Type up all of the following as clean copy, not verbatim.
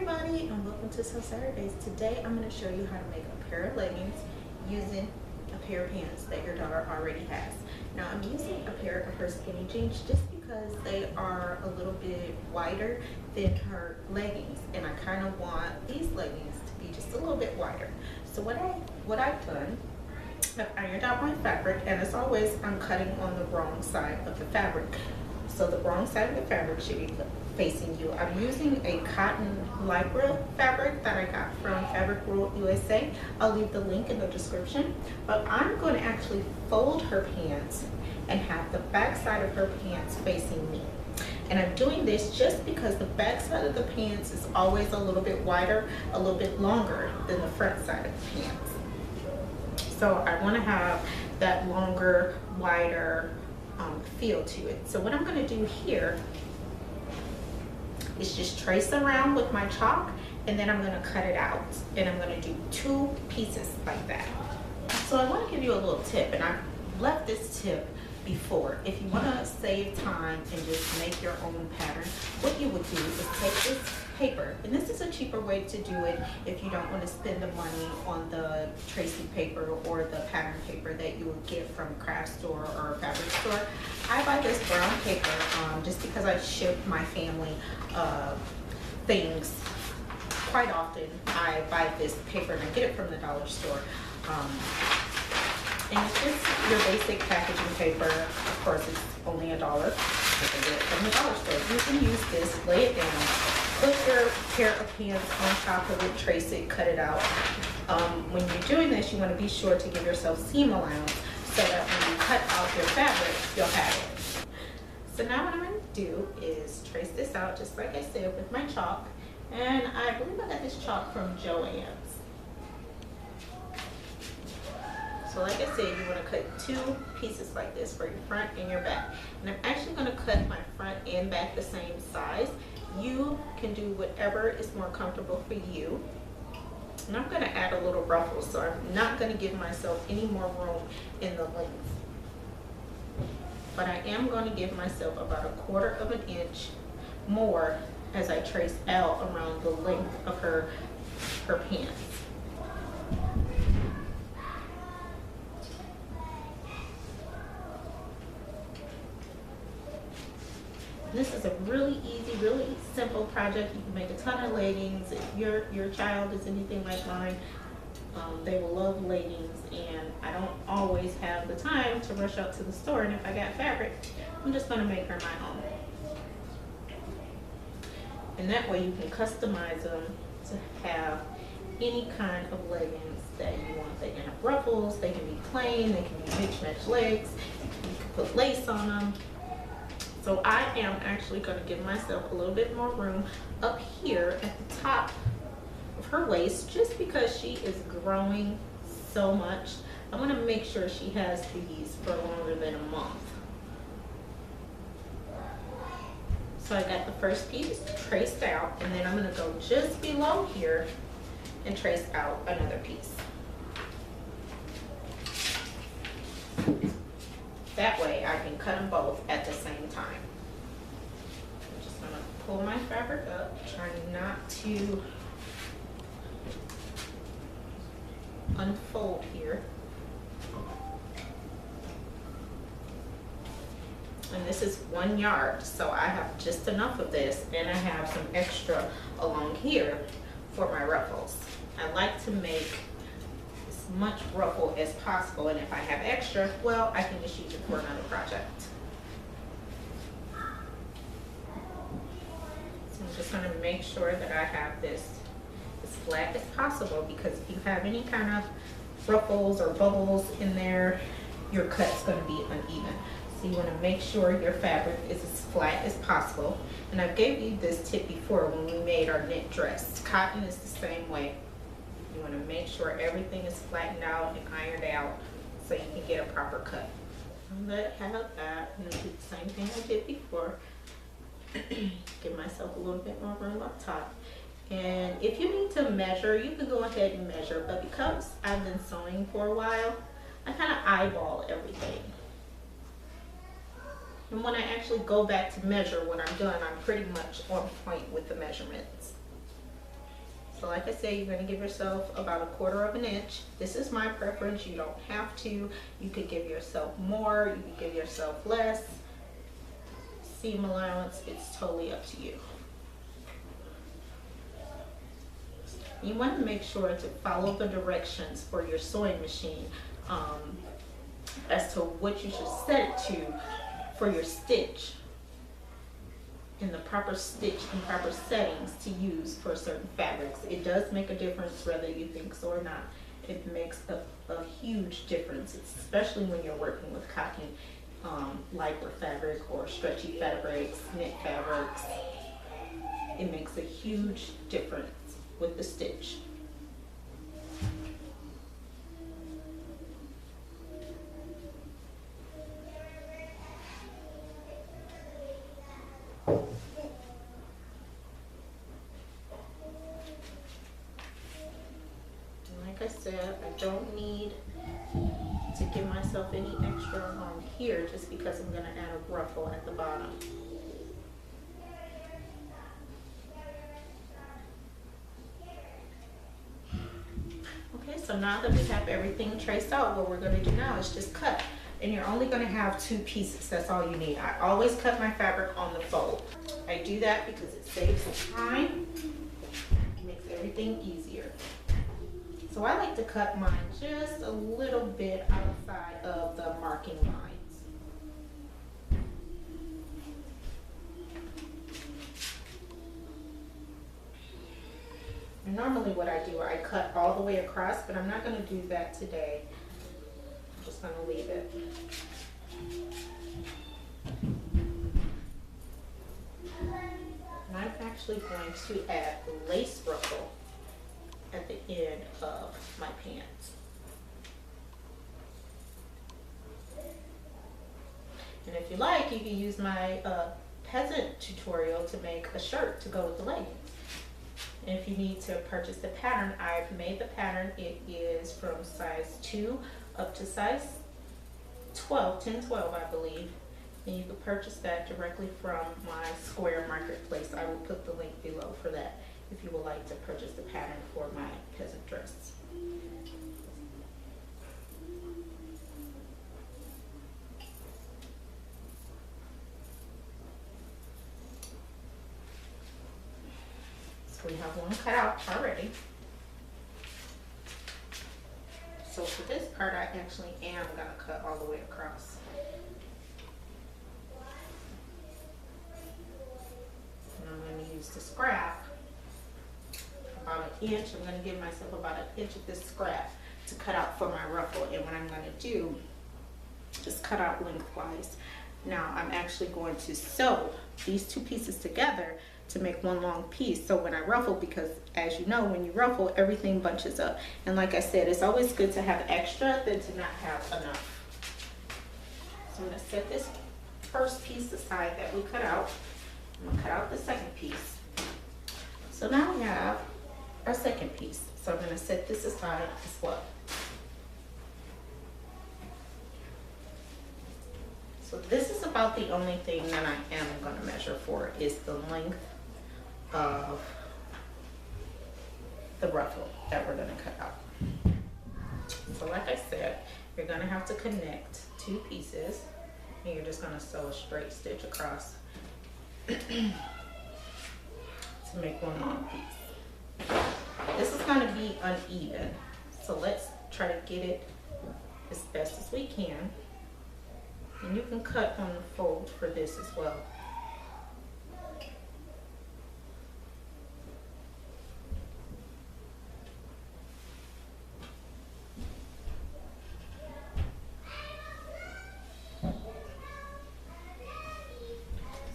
everybody, and welcome to Some Saturdays. Today I'm going to show you how to make a pair of leggings using a pair of pants that your daughter already has. Now I'm using a pair of her skinny jeans just because they are a little bit wider than her leggings, and I kind of want these leggings to be just a little bit wider. So what I've done, I've ironed out my fabric, and as always I'm cutting on the wrong side of the fabric. So the wrong side of the fabric should be facing you. I'm using a cotton lycra fabric that I got from Fabric World USA. I'll leave the link in the description. But I'm going to actually fold her pants and have the back side of her pants facing me. And I'm doing this just because the back side of the pants is always a little bit wider, a little bit longer than the front side of the pants. So I want to have that longer, wider feel to it. So what I'm going to do here is just trace around with my chalk, and then I'm going to cut it out, and I'm going to do two pieces like that. So I want to give you a little tip, and I've left this tip before. If you want to save time and just make your own pattern, what you would do is take this paper, and this is a cheaper way to do it if you don't want to spend the money on the tracing paper or the pattern paper that you would get from a craft store or a fabric store. I buy this brown paper just because I ship my family things quite often. I buy this paper and I get it from the dollar store. And it's just your basic packaging paper. Of course, it's only $1 because I get it from the dollar store. You can use this, lay it down, put your pair of pants on top of it, trace it, cut it out. When you're doing this, you want to be sure to give yourself seam allowance so that when you cut out your fabric, you'll have it. So now what I'm going to do is trace this out, just like I said, with my chalk. And I believe I got this chalk from Joann's. So like I said, you want to cut two pieces like this for your front and your back. And I'm actually going to cut my front and back the same size. You can do whatever is more comfortable for you. And I'm going to add a little ruffle, so I'm not going to give myself any more room in the length. But I am going to give myself about 1/4 of an inch more as I trace out around the length of her pants. This is a really easy, really simple project. You can make a ton of leggings. If your child is anything like mine, they will love leggings, and I don't always have the time to rush out to the store, and if I got fabric, I'm just going to make her my own. And that way you can customize them to have any kind of leggings that you want. They can have ruffles, they can be plain, they can be mixed match legs, you can put lace on them. So I am actually going to give myself a little bit more room up here at the top of her waist, just because she is growing so much. I want to make sure she has these for longer than a month. So I got the first piece traced out, and then I'm going to go just below here and trace out another piece. That way I can cut them both at the same time. I'm just going to pull my fabric up, trying not to unfold here. And this is 1 yard, so I have just enough of this, and I have some extra along here for my ruffles. I like to make as much ruffle as possible, and if I have extra, well, I can just use it for another project. So I'm just going to make sure that I have this as flat as possible, because if you have any kind of ruffles or bubbles in there, your cut's going to be uneven. So you want to make sure your fabric is as flat as possible. And I gave you this tip before when we made our knit dress. Cotton is the same way. You want to make sure everything is flattened out and ironed out so you can get a proper cut. I'm going to have that. I'm going to do the same thing I did before. Give myself a little bit more room up top. And if you need to measure, you can go ahead and measure. But because I've been sewing for a while, I kind of eyeball everything. And when I actually go back to measure when I'm done, I'm pretty much on point with the measurements. So like I said, you're going to give yourself about 1/4 of an inch. This is my preference. You don't have to. You could give yourself more. You could give yourself less. Seam allowance, it's totally up to you. You want to make sure to follow the directions for your sewing machine as to what you should set it to for your stitch, and the proper stitch and proper settings to use for certain fabrics. It does make a difference whether you think so or not. It makes a huge difference, especially when you're working with cotton, lighter fabric or stretchy fabrics, knit fabrics. It makes a huge difference with the stitch. Like I said, I don't need to give myself any extra on here just because I'm going to add a ruffle at the bottom. Okay, so now that we have everything traced out, what we're going to do now is just cut. And you're only going to have 2 pieces. That's all you need. I always cut my fabric on the fold. I do that because it saves time. It makes everything easier. So I like to cut mine just a little bit outside of the marking lines. And normally what I do, I cut all the way across, but I'm not going to do that today. I'm just going to leave it. And I'm actually going to add the lace ruffle at the end of my pants. And if you like, you can use my peasant tutorial to make a shirt to go with the leggings. And if you need to purchase the pattern, I've made the pattern. It is from size 2 up to size 12, 10, 12, I believe. And you can purchase that directly from my Square Marketplace. I will put the link below for that if you would like to purchase the pattern for my peasant dress. So we have one cut out already. So for this part, I actually am going to cut all the way across. And I'm going to use the scrap, about an inch. I'm going to give myself about an inch of this scrap to cut out for my ruffle. And what I'm going to do, just cut out lengthwise. Now I'm actually going to sew these 2 pieces together to make one long piece. So when I ruffle, because as you know, when you ruffle, everything bunches up. And like I said, it's always good to have extra than to not have enough. So I'm going to set this first piece aside that we cut out. I'm going to cut out the second piece. So now we have our second piece. So I'm going to set this aside as well. So this is about the only thing that I am going to measure for is the length of the ruffle that we're going to cut out. So like I said, you're going to have to connect 2 pieces and you're just going to sew a straight stitch across to make one long piece. This is going to be uneven, so let's try to get it as best as we can. And you can cut on the fold for this as well.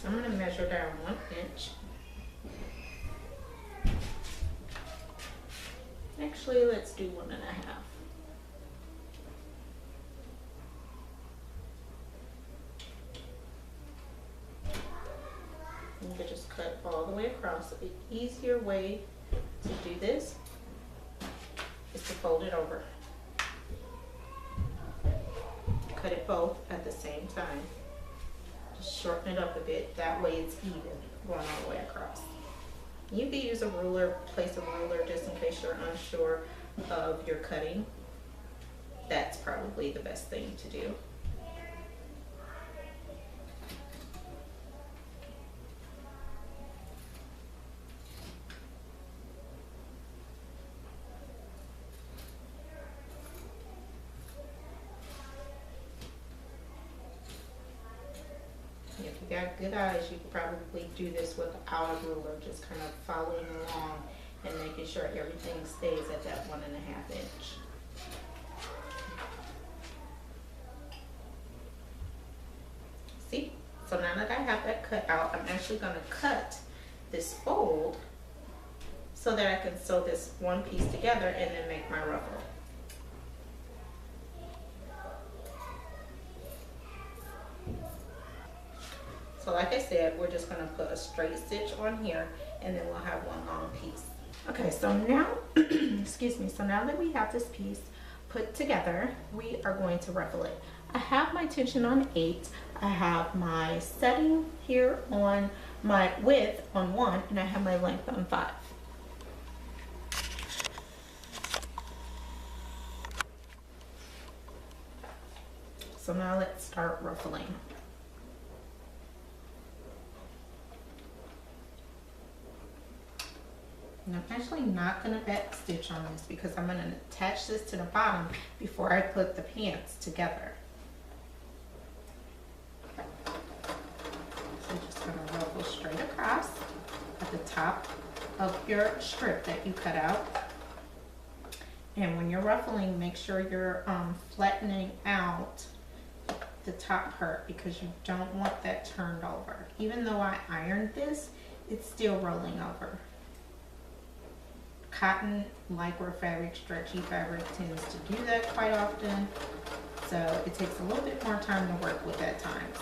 So I'm going to measure down 1 inch. Actually, let's do 1.5. You can just cut all the way across. The easier way to do this is to fold it over. Cut it both at the same time. Just shorten it up a bit. That way it's even going all the way across. You can use a ruler, place a ruler just in case you're unsure of your cutting. That's probably the best thing to do. If you got good eyes, you could probably do this without a ruler, just kind of following along and making sure everything stays at that 1.5 inch. See? So now that I have that cut out, I'm actually going to cut this fold so that I can sew this one piece together and then make my ruffle. So like I said, we're just going to put a straight stitch on here and then we'll have one long piece. Okay, so now, excuse me, so now that we have this piece put together, we are going to ruffle it. I have my tension on 8. I have my setting here on my width on 1, and I have my length on 5. So now let's start ruffling. And I'm actually not going to back stitch on this because I'm going to attach this to the bottom before I put the pants together. So you're just going to ruffle straight across at the top of your strip that you cut out. And when you're ruffling, make sure you're flattening out the top part because you don't want that turned over. Even though I ironed this, it's still rolling over. Cotton, lycra fabric, stretchy fabric tends to do that quite often, so it takes a little bit more time to work with at times.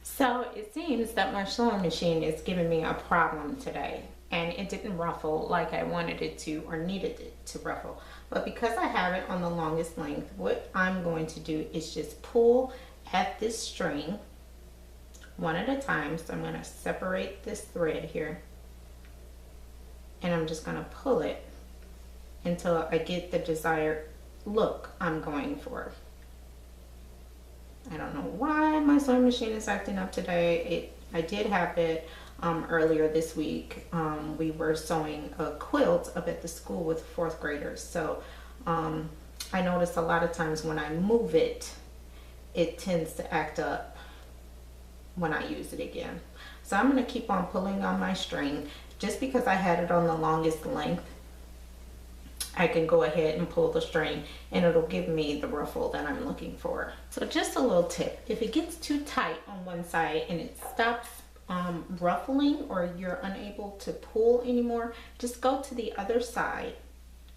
So it seems that my sewing machine is giving me a problem today, and it didn't ruffle like I wanted it to or needed it to ruffle. But because I have it on the longest length, what I'm going to do is just pull at this string one at a time. So I'm going to separate this thread here and I'm just going to pull it until I get the desired look I'm going for. I don't know why my sewing machine is acting up today. I did have it earlier this week. We were sewing a quilt up at the school with 4th graders, so I noticed a lot of times when I move it, it tends to act up when I use it again. So I'm going to keep on pulling on my string. Just because I had it on the longest length, I can go ahead and pull the string and it'll give me the ruffle that I'm looking for. So just a little tip, if it gets too tight on one side and it stops ruffling or you're unable to pull anymore, just go to the other side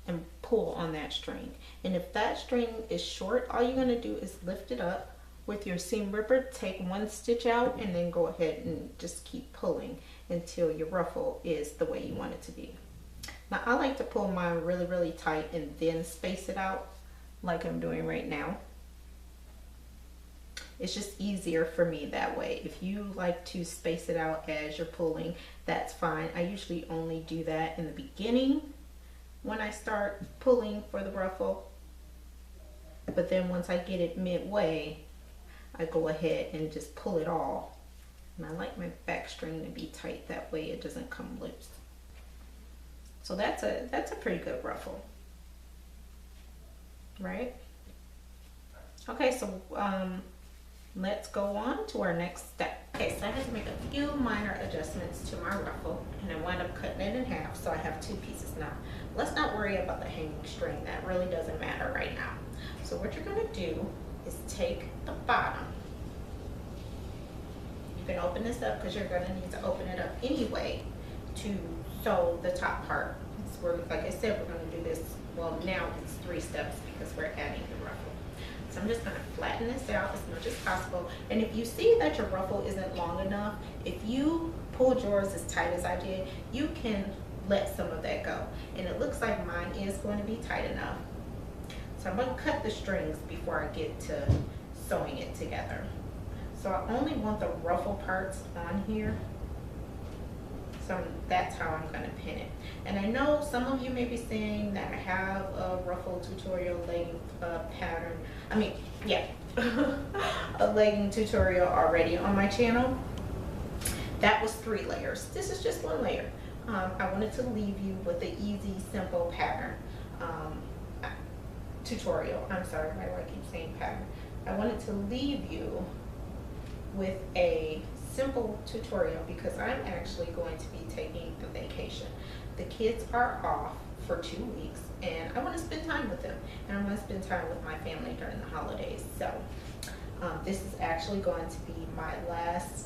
and pull on that string. And if that string is short, all you're going to do is lift it up with your seam ripper, take one stitch out, and then go ahead and just keep pulling until your ruffle is the way you want it to be. Now I like to pull mine really, really tight and then space it out like I'm doing right now. It's just easier for me that way. If you like to space it out as you're pulling, that's fine. I usually only do that in the beginning when I start pulling for the ruffle. But then once I get it midway, I go ahead and just pull it all. And I like my back string to be tight, that way it doesn't come loose. So that's a pretty good ruffle, right? Okay, so let's go on to our next step. Okay, so I had to make a few minor adjustments to my ruffle and I wound up cutting it in half, so I have 2 pieces now. Let's not worry about the hanging string, that really doesn't matter right now. So what you're gonna do is take the bottom. You can open this up because you're gonna need to open it up anyway to sew the top part. So we're, like I said, we're gonna do this, well now it's 3 steps because we're adding the ruffle. So I'm just gonna flatten this out as much as possible. And if you see that your ruffle isn't long enough, if you pulled yours as tight as I did, you can let some of that go. And it looks like mine is going to be tight enough. So I'm going to cut the strings before I get to sewing it together. So I only want the ruffle parts on here. So that's how I'm going to pin it. And I know some of you may be saying that I have a ruffle tutorial legging pattern. I mean, yeah, a legging tutorial already on my channel. That was 3 layers. This is just 1 layer. I wanted to leave you with the easy, simple pattern tutorial. I'm sorry, why do I keep saying pattern? I wanted to leave you with a simple tutorial because I'm actually going to be taking a vacation. The kids are off for 2 weeks and I want to spend time with them, and I want to spend time with my family during the holidays. So this is actually going to be my last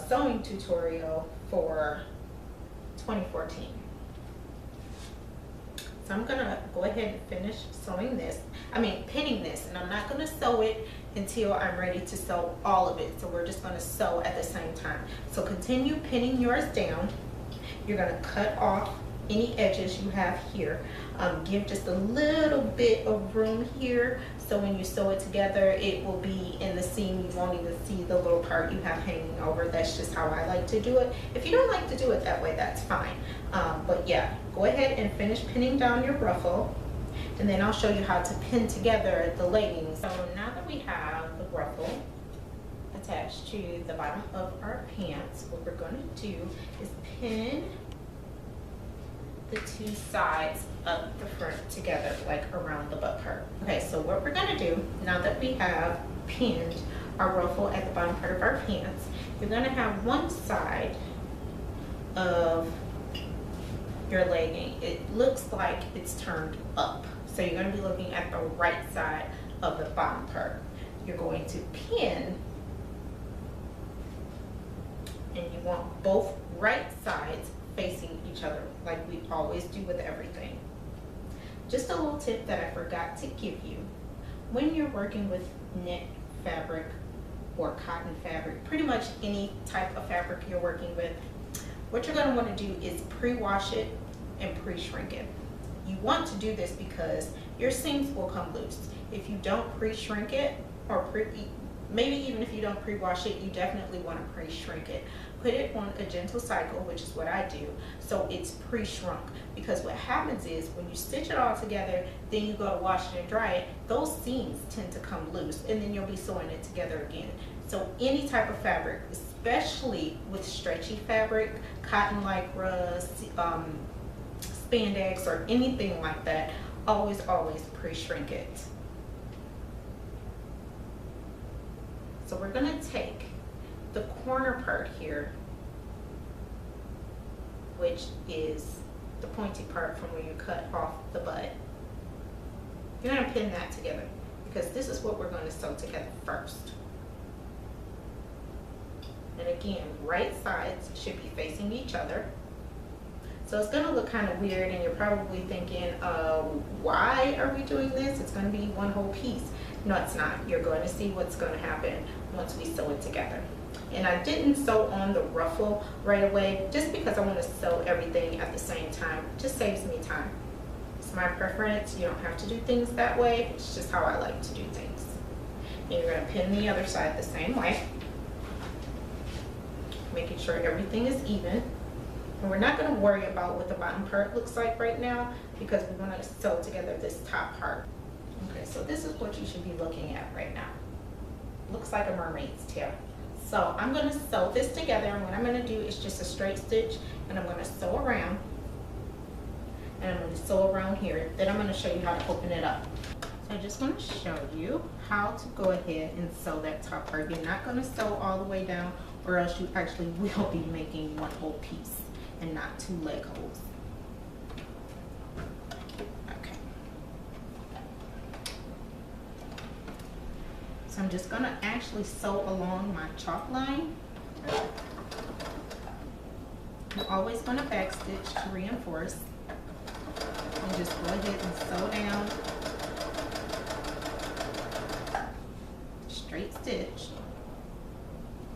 sewing tutorial for 2014. So I'm gonna go ahead and finish pinning this, and I'm not gonna sew it until I'm ready to sew all of it. So we're just gonna sew at the same time. So continue pinning yours down. You're gonna cut off any edges you have here. Give just a little bit of room here, so when you sew it together, it will be in the seam. You won't even see the little part you have hanging over. That's just how I like to do it. If you don't like to do it that way, that's fine. But yeah, go ahead and finish pinning down your ruffle, and then I'll show you how to pin together the leggings. So now that we have the ruffle attached to the bottom of our pants, what we're going to do is pin the 2 sides of the front together, like around the butt part. Okay, so what we're gonna do, now that we have pinned our ruffle at the bottom part of our pants, you're gonna have one side of your legging, it looks like it's turned up. So you're gonna be looking at the right side of the bottom part. You're going to pin, and you want both right sides facing each other like we always do with everything. Just a little tip that I forgot to give you: when you're working with knit fabric or cotton fabric, pretty much any type of fabric you're working with, what you're going to want to do is pre-wash it and pre-shrink it. You want to do this because your seams will come loose. If you don't pre-shrink it, or maybe even if you don't pre-wash it, you definitely want to pre-shrink it. Put it on a gentle cycle, which is what I do, so it's pre-shrunk. Because what happens is when you stitch it all together, then you go to wash it and dry it, those seams tend to come loose, and then you'll be sewing it together again. So any type of fabric, especially with stretchy fabric, cotton lycra, spandex, or anything like that, always pre-shrink it. So we're going to take the corner part here, which is the pointy part from where you cut off the butt. You're going to pin that together because this is what we're going to sew together first. And again, right sides should be facing each other. So it's going to look kind of weird, and you're probably thinking, why are we doing this? It's going to be one whole piece. No, it's not. You're going to see what's going to happen once we sew it together. And I didn't sew on the ruffle right away just because I want to sew everything at the same time. It just saves me time. It's my preference. You don't have to do things that way. It's just how I like to do things. And you're going to pin the other side the same way, making sure everything is even. And we're not going to worry about what the bottom part looks like right now because we want to sew together this top part. Okay, so this is what you should be looking at right now. Looks like a mermaid's tail. So I'm going to sew this together, and what I'm going to do is just a straight stitch, and I'm going to sew around, and I'm going to sew around here. Then I'm going to show you how to open it up. So I just want to show you how to go ahead and sew that top part. You're not going to sew all the way down, or else you actually will be making one whole piece and not 2 leg holes. Okay. So I'm just going to actually sew along my chalk line. I'm always going to back stitch to reinforce. And just go ahead and sew down. Straight stitch.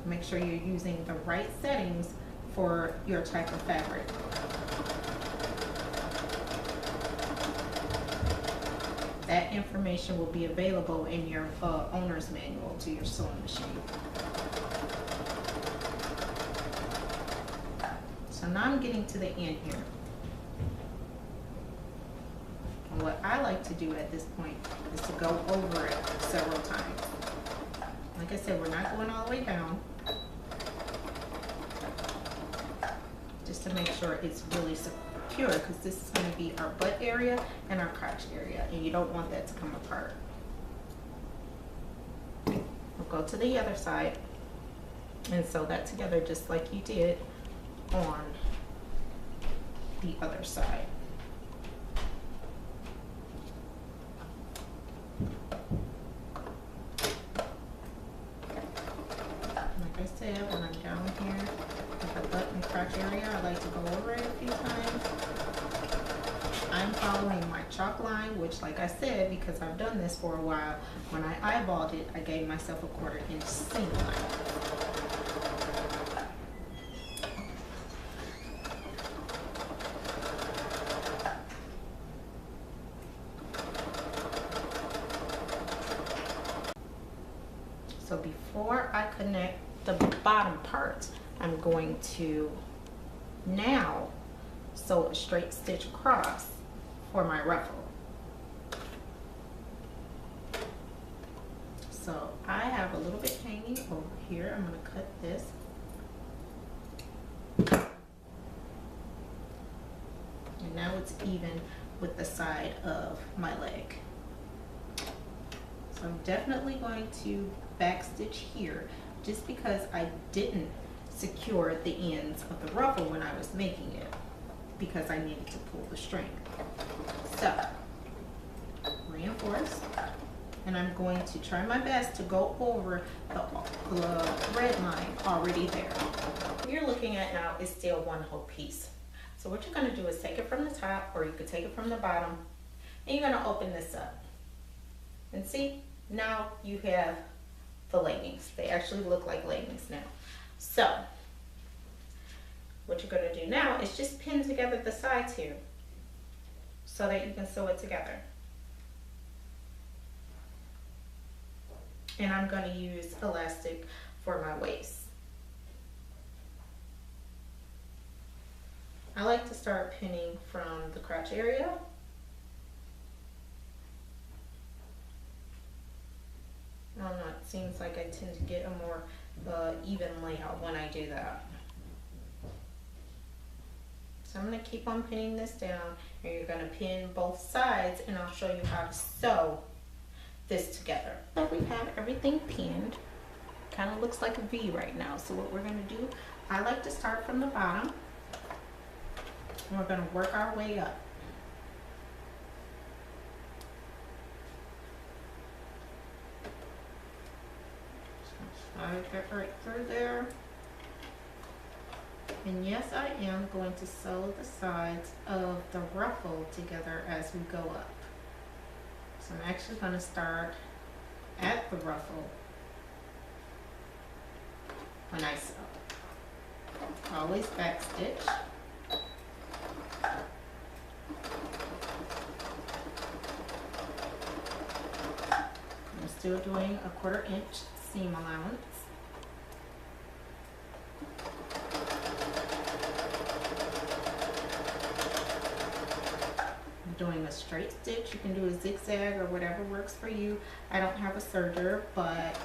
Make sure you're using the right settings for your type of fabric. That information will be available in your owner's manual to your sewing machine. now I'm getting to the end here. And what I like to do at this point is to go over it several times. Like I said, we're not going all the way down. Just to make sure it's really secure, because this is going to be our butt area and our crotch area, and you don't want that to come apart. We'll go to the other side and sew that together just like you did on the other side. Like I said, when I'm down here with the butt and crotch area, I like to go over it a few times. I'm following my chalk line, which, like I said, because I've done this for a while, when I eyeballed it, I gave myself a 1/4 inch seam line. So before I connect the bottom part, I'm going to now sew a straight stitch across for my ruffle. So I have a little bit hanging over here. I'm going to cut this. And now it's even with the side of my leg. So I'm definitely going to back stitch here, just because I didn't secure the ends of the ruffle when I was making it, because I needed to pull the string. So reinforce, and I'm going to try my best to go over the red line already there. What you're looking at now is still one whole piece. So what you're going to do is take it from the top, or you could take it from the bottom, and you're going to open this up. And see, now you have the leggings. They actually look like leggings now. So what you're going to do now is just pin together the sides here so that you can sew it together. And I'm going to use elastic for my waist. I like to start pinning from the crotch area. I don't know, it seems like I tend to get a more even layout when I do that. So I'm going to keep on pinning this down, and you're going to pin both sides, and I'll show you how to sew this together. So we have everything pinned. Kind of looks like a V right now. So what we're going to do, I like to start from the bottom, and we're going to work our way up. Slide that right through there. And yes, I am going to sew the sides of the ruffle together as we go up. So I'm actually going to start at the ruffle when I sew. Always back stitch. I'm still doing a 1/4 inch seam allowance. Doing a straight stitch. You can do a zigzag or whatever works for you. I don't have a serger, but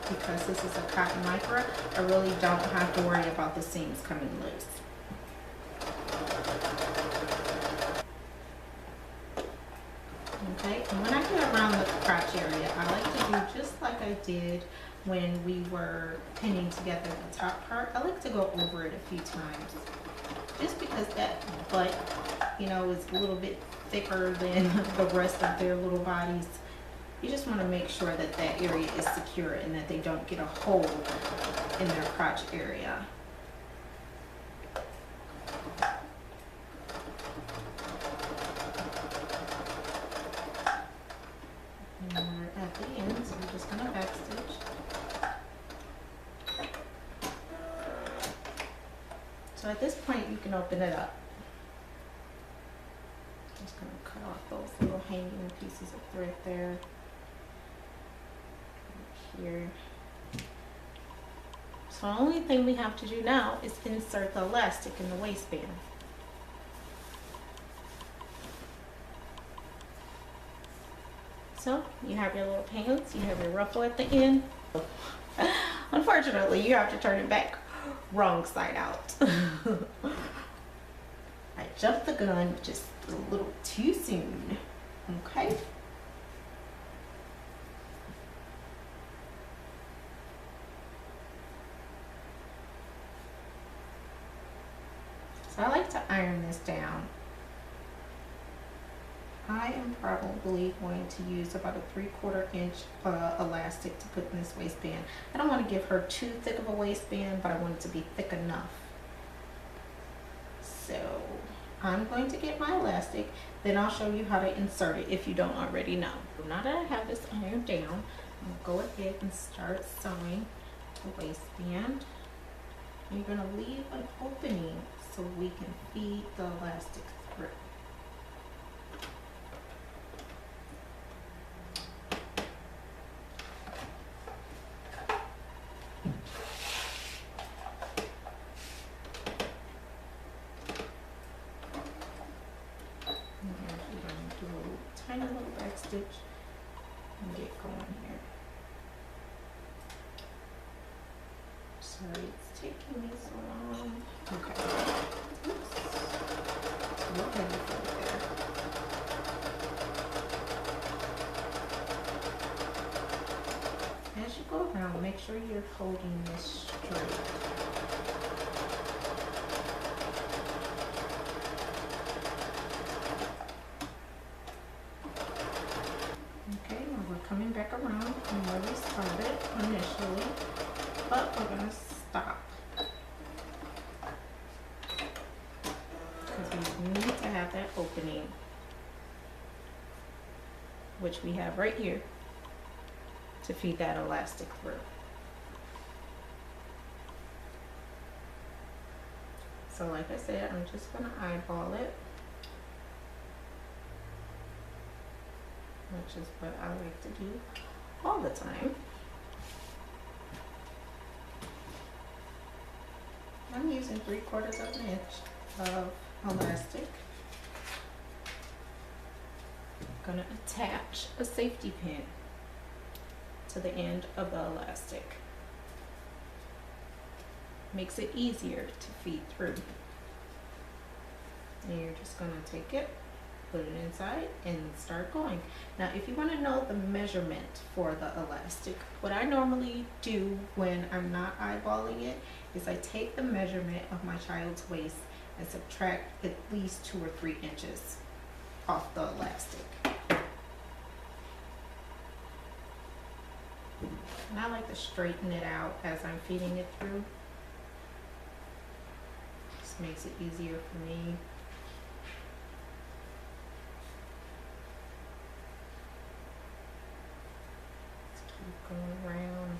because this is a cotton lycra, I really don't have to worry about the seams coming loose. Okay, and when I get around the crotch area, I like to do just like I did when we were pinning together the top part. I like to go over it a few times, just because that butt, you know, is a little bit thicker than the rest of their little bodies. You just want to make sure that that area is secure and that they don't get a hole in their crotch area. And we're at the end, so we're just going to back stitch. So at this point, you can open it up. Just going to cut off those little hanging pieces of thread there. Here. So So the only thing we have to do now is insert the elastic in the waistband. So you have your little pants, you have your ruffle at the end. Unfortunately, you have to turn it back wrong side out. I jumped the gun just a little too soon. Okay. So I like to iron this down. I am probably going to use about a 3/4 inch elastic to put in this waistband. I don't want to give her too thick of a waistband, but I want it to be thick enough. So I'm going to get my elastic, then I'll show you how to insert it if you don't already know. So now that I have this ironed down, I'll go ahead and start sewing the waistband. You're going to leave an opening so we can feed the elastic through. Tiny little back stitch and get going here. Sorry, it's taking me so long. Okay. Oops. A little heavy right there. As you go around, make sure you're holding this straight. Coming back around from where we started initially, but we're going to stop because we need to have that opening, which we have right here, to feed that elastic through. So like I said, I'm just going to eyeball it, which is what I like to do all the time. I'm using 3/4 inch of elastic. I'm gonna attach a safety pin to the end of the elastic. Makes it easier to feed through. And you're just gonna take it, put it inside and start going. Now if you want to know the measurement for the elastic, what I normally do when I'm not eyeballing it is I take the measurement of my child's waist and subtract at least 2 or 3 inches off the elastic. And I like to straighten it out as I'm feeding it through. Just makes it easier for me. Going around.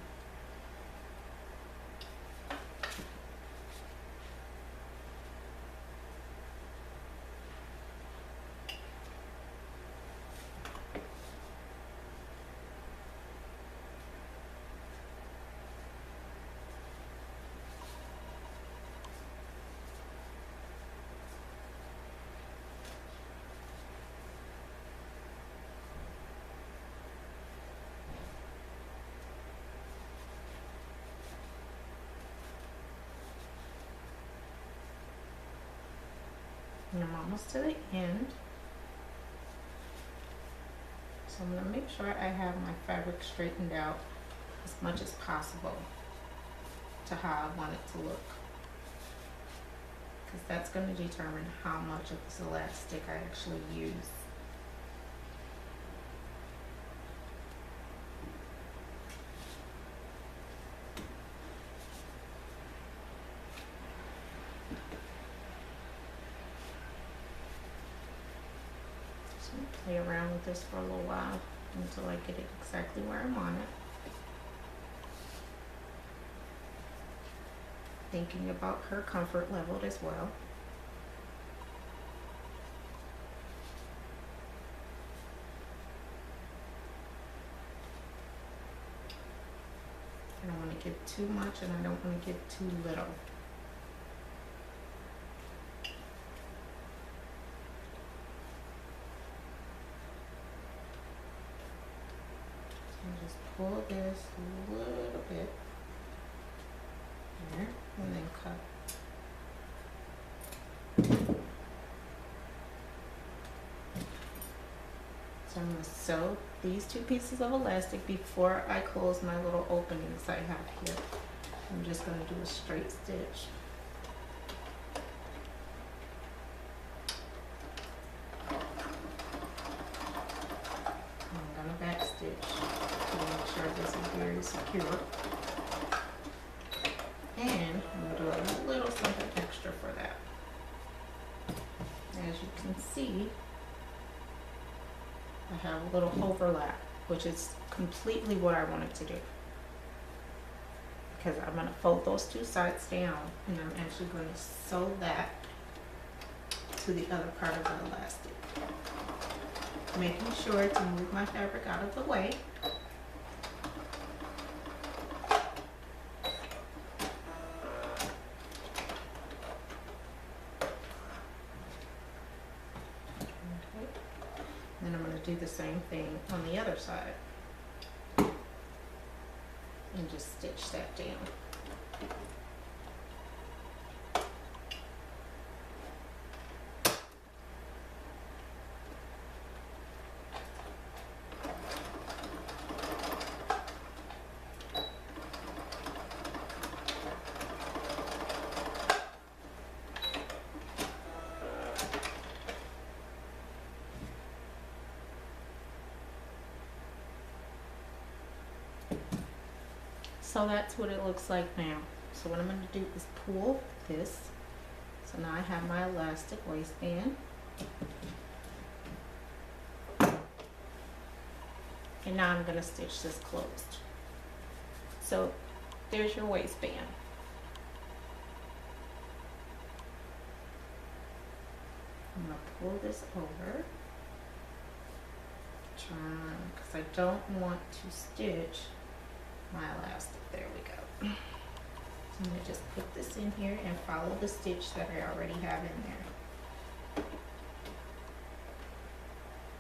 And I'm almost to the end. So I'm going to make sure I have my fabric straightened out as much as possible to how I want it to look. Because that's going to determine how much of this elastic I actually use. Play around with this for a little while until I get it exactly where I want it. Thinking about her comfort level as well. I don't want to give too much and I don't want to get too little. So just pull this a little bit here and then cut. So I'm going to sew these two pieces of elastic before I close my little openings I have here. I'm just going to do a straight stitch. I'm going to back stitch to make sure this is very secure. And I'm going to do a little something extra for that. As you can see, I have a little overlap, which is completely what I wanted to do. Because I'm going to fold those two sides down and I'm actually going to sew that to the other part of the elastic. Making sure to move my fabric out of the way. Then I'm going to do the same thing on the other side and just stitch that down. So that's what it looks like now. So what I'm going to do is pull this. So now I have my elastic waistband. And now I'm going to stitch this closed. So there's your waistband. I'm going to pull this over. Because I don't want to stitch my elastic. There we go. So I'm going to just put this in here and follow the stitch that I already have in there.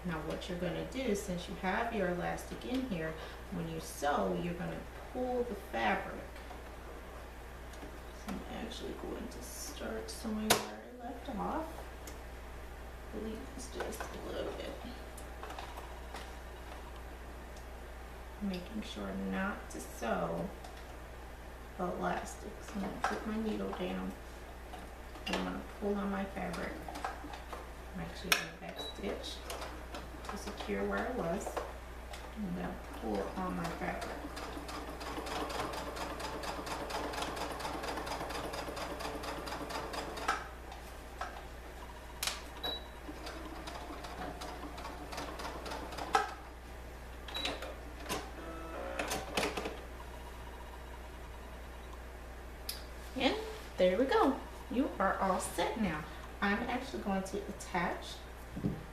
Now what you're going to do, since you have your elastic in here, when you sew, you're going to pull the fabric. So I'm actually going to start sewing where I left off. I believe it's just a little bit. Making sure not to sew the elastic. So I'm going to put my needle down and I'm going to pull on my fabric. I'm actually going to back stitch to secure where I was. I'm going to pull on my fabric. And there we go. You are all set now. I'm actually going to attach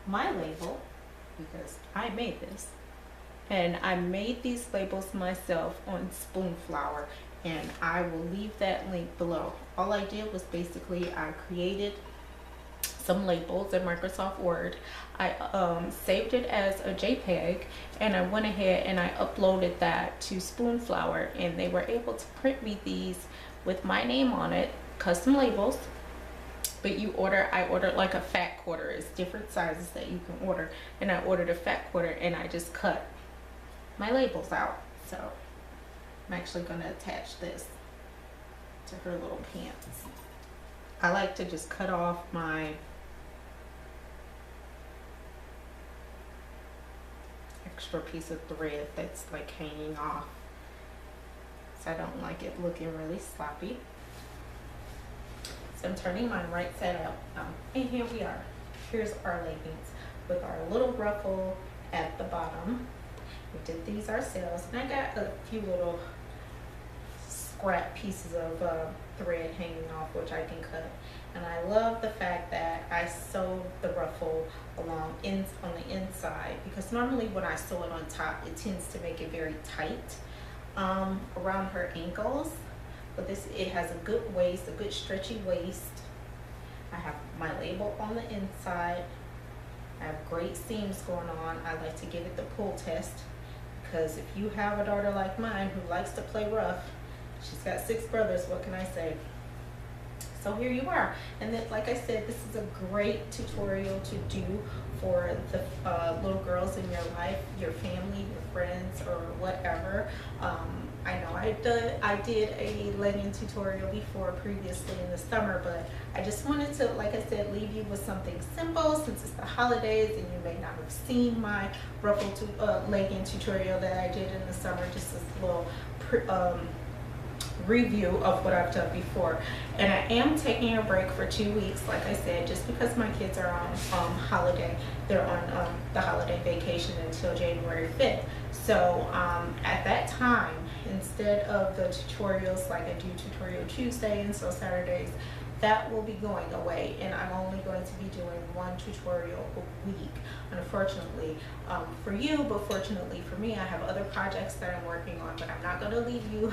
my label because I made this. And I made these labels myself on Spoonflower, and I will leave that link below. All I did was basically I created some labels in Microsoft Word. I saved it as a JPEG, and I went ahead and I uploaded that to Spoonflower, and they were able to print me these with my name on it, custom labels. But I ordered like a fat quarter. It's different sizes that you can order, and I ordered a fat quarter and I just cut my labels out. So I'm actually going to attach this to her little pants. I like to just cut off my extra piece of thread that's like hanging off, so I don't like it looking really sloppy. So I'm turning mine right side up, and here we are. Here's our leggings with our little ruffle at the bottom. We did these ourselves, and I got a few little scrap pieces of thread hanging off, which I can cut. And I love the fact that I sewed the ruffle along on the inside, because normally when I sew it on top, it tends to make it very tight. around her ankles, but it has a good waist, a good stretchy waist. I have my label on the inside. I have great seams going on. I like to give it the pull test, because if you have a daughter like mine who likes to play rough, she's got 6 brothers, what can I say? So here you are. And then, like I said, this is a great tutorial to do for the little girls in your life, your family, your friends, or whatever. I know I did a legging tutorial before previously in the summer, but I just wanted to, like I said, leave you with something simple since it's the holidays and you may not have seen my Ruffle legging tutorial that I did in the summer. Just this little review of what I've done before. And I am taking a break for 2 weeks, like I said, just because my kids are on holiday. They're on the holiday vacation until January 5th. So at that time, instead of the tutorials like I do Tutorial Tuesday and so Saturdays, that will be going away, and I'm only going to be doing 1 tutorial a week, unfortunately for you, but fortunately for me. I have other projects that I'm working on, but I'm not going to leave you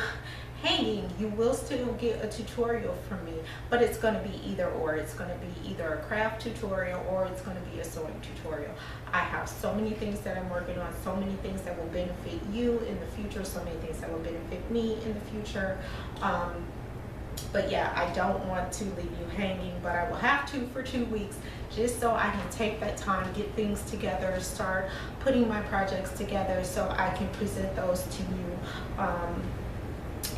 hanging. You will still get a tutorial from me, but it's going to be either or. It's going to be either a craft tutorial or it's going to be a sewing tutorial. I have so many things that I'm working on, so many things that will benefit you in the future, so many things that will benefit me in the future. But yeah, I don't want to leave you hanging, but I will have to for 2 weeks, just so I can take that time, get things together, start putting my projects together so I can present those to you.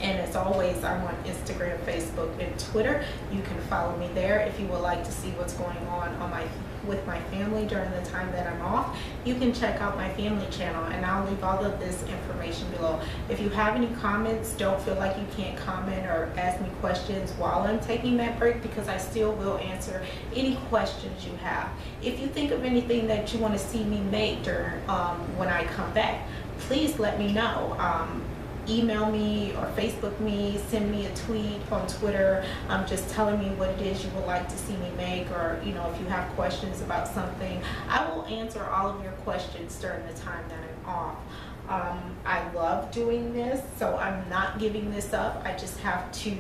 And as always, I'm on Instagram, Facebook, and Twitter. You can follow me there if you would like to see what's going on with my family during the time that I'm off. You can check out my family channel, and I'll leave all of this information below. If you have any comments, don't feel like you can't comment or ask me questions while I'm taking that break, because I still will answer any questions you have. If you think of anything that you want to see me make during when I come back, please let me know. Email me or Facebook me, send me a tweet on Twitter, just telling me what it is you would like to see me make, or if you have questions about something. I will answer all of your questions during the time that I'm off. I love doing this, so I'm not giving this up. I just have to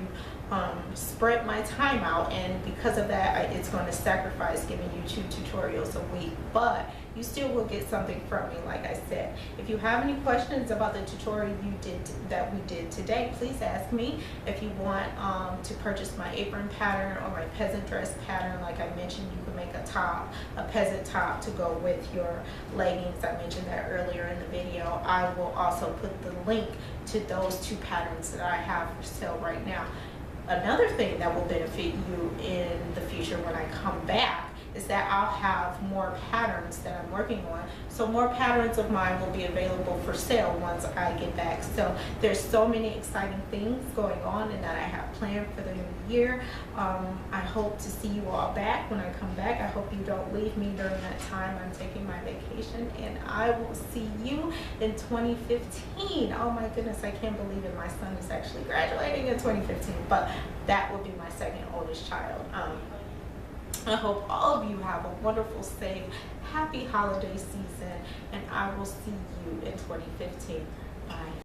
spread my time out, and because of that, it's going to sacrifice giving you 2 tutorials a week, but you still will get something from me, like I said. If you have any questions about the tutorial that we did today, please ask me. If you want to purchase my apron pattern or my peasant dress pattern, like I mentioned, you can make a peasant top to go with your leggings. I mentioned that earlier in the video. I will also put the link to those 2 patterns that I have for sale right now. Another thing that will benefit you in the future when I come back is that I'll have more patterns that I'm working on. So more patterns of mine will be available for sale once I get back. So there's so many exciting things going on and that I have planned for the new year. I hope to see you all back when I come back. I hope you don't leave me during that time I'm taking my vacation, and I will see you in 2015. Oh my goodness, I can't believe it. My son is actually graduating in 2015, but that will be my second oldest child. I hope all of you have a wonderful, safe, happy holiday season, and I will see you in 2015. Bye.